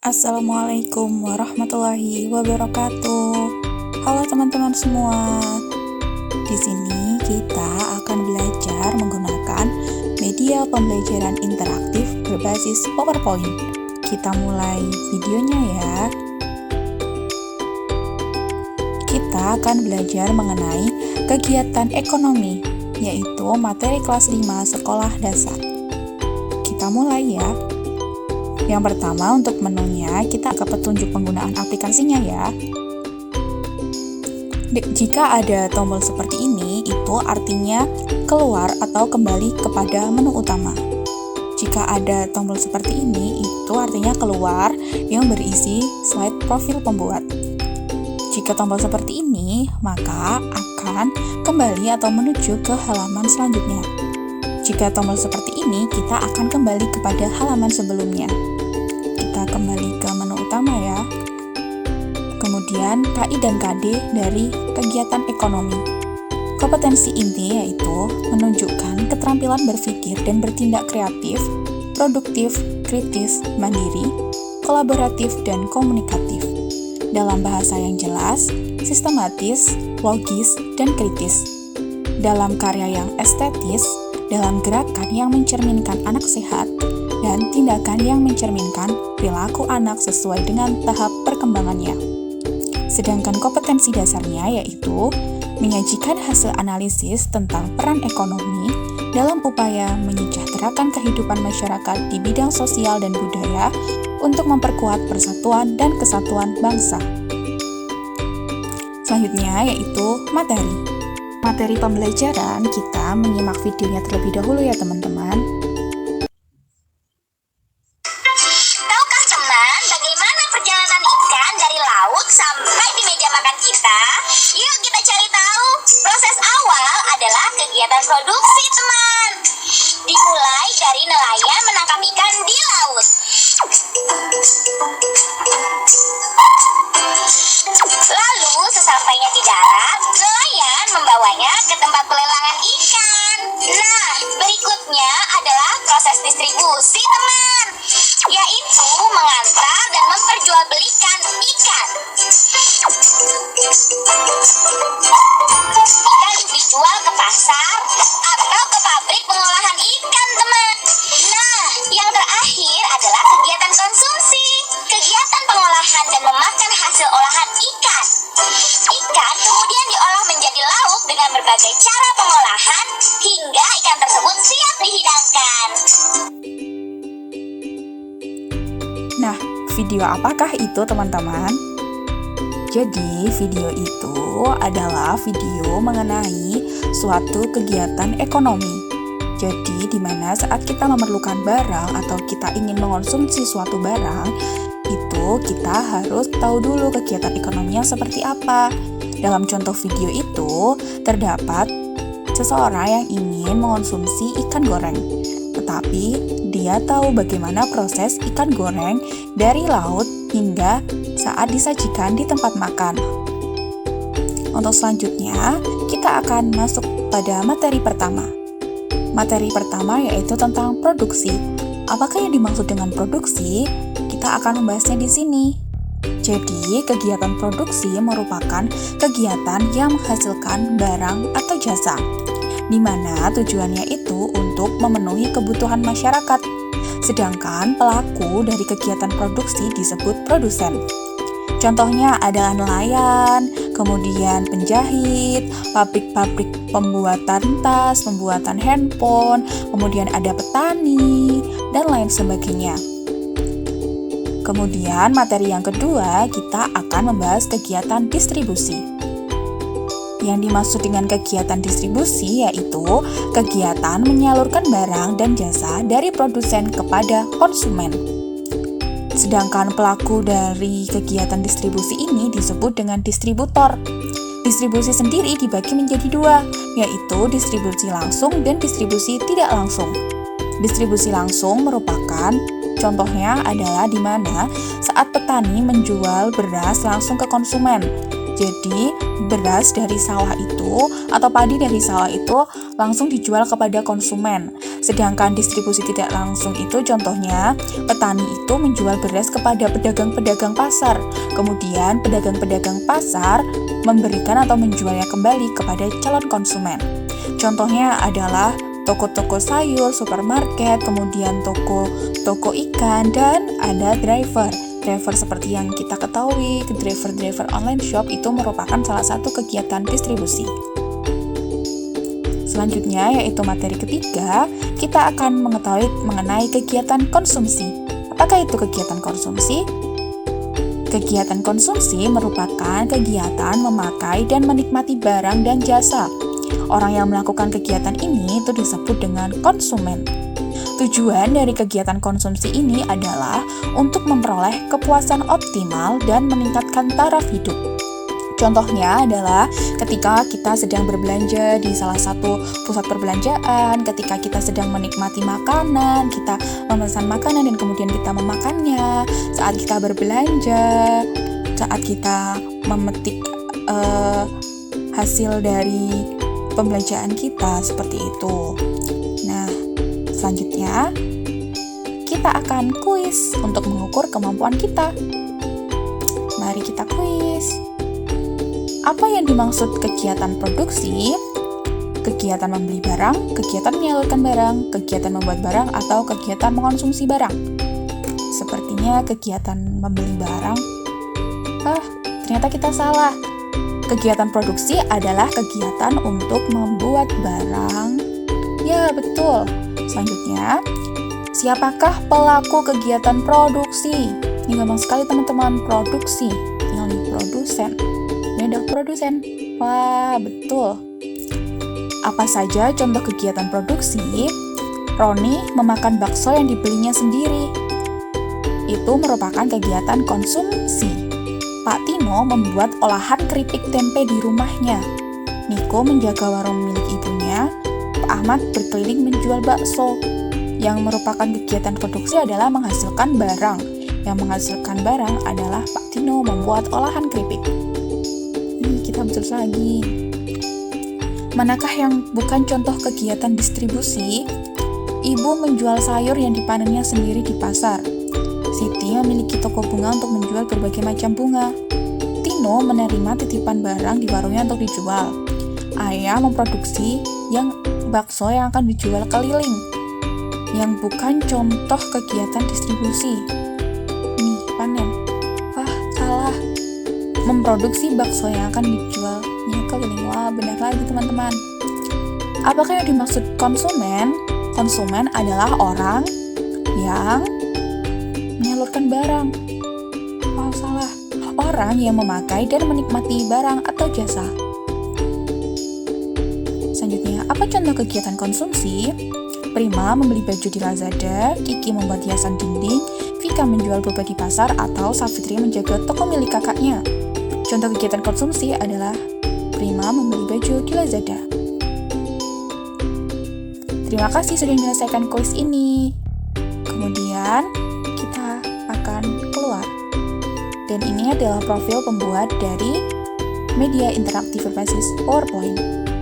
Assalamualaikum warahmatullahi wabarakatuh. Halo teman-teman semua. Di sini kita akan belajar menggunakan media pembelajaran interaktif berbasis PowerPoint. Kita mulai videonya ya. Kita akan belajar mengenai kegiatan ekonomi, yaitu materi kelas 5 sekolah dasar. Kita mulai ya. Yang pertama, untuk menunya, kita ke petunjuk penggunaan aplikasinya ya. Jika ada tombol seperti ini, itu artinya keluar atau kembali kepada menu utama. Jika ada tombol seperti ini, itu artinya keluar yang berisi slide profil pembuat. Jika tombol seperti ini, maka akan kembali atau menuju ke halaman selanjutnya. Jika tombol seperti ini, kita akan kembali kepada halaman sebelumnya. Kita kembali ke menu utama ya. Kemudian KI dan KD dari kegiatan ekonomi. Kompetensi inti yaitu menunjukkan keterampilan berpikir dan bertindak kreatif, produktif, kritis, mandiri, kolaboratif, dan komunikatif. Dalam bahasa yang jelas, sistematis, logis, dan kritis. Dalam karya yang estetis, dalam gerakan yang mencerminkan anak sehat, dan tindakan yang mencerminkan perilaku anak sesuai dengan tahap perkembangannya. Sedangkan kompetensi dasarnya yaitu menyajikan hasil analisis tentang peran ekonomi dalam upaya menyejahterakan kehidupan masyarakat di bidang sosial dan budaya untuk memperkuat persatuan dan kesatuan bangsa. Selanjutnya yaitu materi. Materi pembelajaran, kita menyimak videonya terlebih dahulu ya teman-teman. Tahukah teman bagaimana perjalanan ikan dari laut sampai di meja makan kita? Yuk kita cari tahu. Proses awal adalah kegiatan produksi teman. Dimulai dari nelayan menangkap ikan di laut. Lalu sesampainya di darat, nelayan membawanya ke tempat pelelangan ikan. Nah, berikutnya adalah proses distribusi teman, yaitu mengantar dan memperjualbelikan ikan. Ikan dijual ke pasar atau ke pabrik pengolahan ikan teman. Nah, yang terakhir adalah kegiatan konsumsi, kegiatan pengolahan dan memakan hasil olahan ikan. Ikan kemudian diolah menjadi lauk dengan berbagai cara pengolahan hingga ikan tersebut siap dihidangkan. Nah, video apakah itu teman-teman? Jadi, video itu adalah video mengenai suatu kegiatan ekonomi. Jadi, di mana saat kita memerlukan barang atau kita ingin mengonsumsi suatu barang, itu kita harus tahu dulu kegiatan ekonominya seperti apa. Dalam contoh video itu, terdapat seseorang yang ingin mengonsumsi ikan goreng. Tetapi, dia tahu bagaimana proses ikan goreng dari laut hingga saat disajikan di tempat makan. Untuk selanjutnya, kita akan masuk pada materi pertama. Materi pertama yaitu tentang produksi. Apakah yang dimaksud dengan produksi? Kita akan membahasnya di sini. Jadi, kegiatan produksi merupakan kegiatan yang menghasilkan barang atau jasa, di mana tujuannya itu untuk memenuhi kebutuhan masyarakat. Sedangkan pelaku dari kegiatan produksi disebut produsen. Contohnya adalah nelayan, kemudian penjahit, pabrik-pabrik pembuatan tas, pembuatan handphone, kemudian ada petani, dan lain sebagainya. Kemudian materi yang kedua, kita akan membahas kegiatan distribusi. Yang dimaksud dengan kegiatan distribusi yaitu kegiatan menyalurkan barang dan jasa dari produsen kepada konsumen. Sedangkan pelaku dari kegiatan distribusi ini disebut dengan distributor. Distribusi sendiri dibagi menjadi dua, yaitu distribusi langsung dan distribusi tidak langsung. Distribusi langsung merupakan contohnya adalah di mana saat petani menjual beras langsung ke konsumen. Jadi, beras dari sawah itu atau padi dari sawah itu langsung dijual kepada konsumen. Sedangkan distribusi tidak langsung itu contohnya, petani itu menjual beras kepada pedagang-pedagang pasar. Kemudian, pedagang-pedagang pasar memberikan atau menjualnya kembali kepada calon konsumen. Contohnya adalah toko-toko sayur, supermarket, kemudian toko ikan, dan ada driver. Driver seperti yang kita ketahui, driver online shop itu merupakan salah satu kegiatan distribusi. Selanjutnya yaitu materi ketiga, kita akan mengetahui mengenai kegiatan konsumsi. Apakah itu kegiatan konsumsi? Kegiatan konsumsi merupakan kegiatan memakai dan menikmati barang dan jasa. Orang yang melakukan kegiatan ini itu disebut dengan konsumen. Tujuan dari kegiatan konsumsi ini adalah untuk memperoleh kepuasan optimal dan meningkatkan taraf hidup. Contohnya adalah ketika kita sedang berbelanja di salah satu pusat perbelanjaan, ketika kita sedang menikmati makanan, kita memesan makanan dan kemudian kita memakannya, saat kita berbelanja, saat kita memetik hasil dari pembelanjaan kita, seperti itu. Nah, selanjutnya, kita akan kuis untuk mengukur kemampuan kita. Mari kita kuis. Apa yang dimaksud kegiatan produksi? Kegiatan membeli barang, kegiatan menyalurkan barang, kegiatan membuat barang, atau kegiatan mengonsumsi barang. Sepertinya kegiatan membeli barang. Ternyata kita salah. Kegiatan produksi adalah kegiatan untuk membuat barang. Ya, betul. Selanjutnya, siapakah pelaku kegiatan produksi? Ini gampang sekali teman-teman, produksi. Tinggal di produsen. Ini ada produsen. Wah, betul. Apa saja contoh kegiatan produksi? Roni memakan bakso yang dibelinya sendiri. Itu merupakan kegiatan konsumsi. Pak Tino membuat olahan keripik tempe di rumahnya. Niko menjaga warung milik ibunya. Pak Ahmad berkeliling menjual bakso. Yang merupakan kegiatan produksi adalah menghasilkan barang. Yang menghasilkan barang adalah Pak Tino membuat olahan keripik. Kita terus lagi. Manakah yang bukan contoh kegiatan distribusi? Ibu menjual sayur yang dipanennya sendiri di pasar. Siti memiliki toko bunga untuk menjual berbagai macam bunga. Tino menerima titipan barang di warungnya untuk dijual. Ayah memproduksi bakso yang akan dijual keliling. Yang bukan contoh kegiatan distribusi. Nih, panen. Wah, salah. Memproduksi bakso yang akan dijualnya keliling. Wah, benar lagi teman-teman. Apakah yang dimaksud konsumen? Konsumen adalah orang yang menyalurkan barang. Wah, salah. Orang yang memakai dan menikmati barang atau jasa. Selanjutnya, apa contoh kegiatan konsumsi? Prima membeli baju di Lazada, Kiki membuat hiasan dinding, Vika menjual boba di pasar, atau Safitri menjaga toko milik kakaknya. Contoh kegiatan konsumsi adalah Prima membeli baju di Lazada. Terima kasih sudah menyelesaikan kuis ini. Kemudian kita akan keluar. Dan ini adalah profil pembuat dari media interaktif berbasis PowerPoint.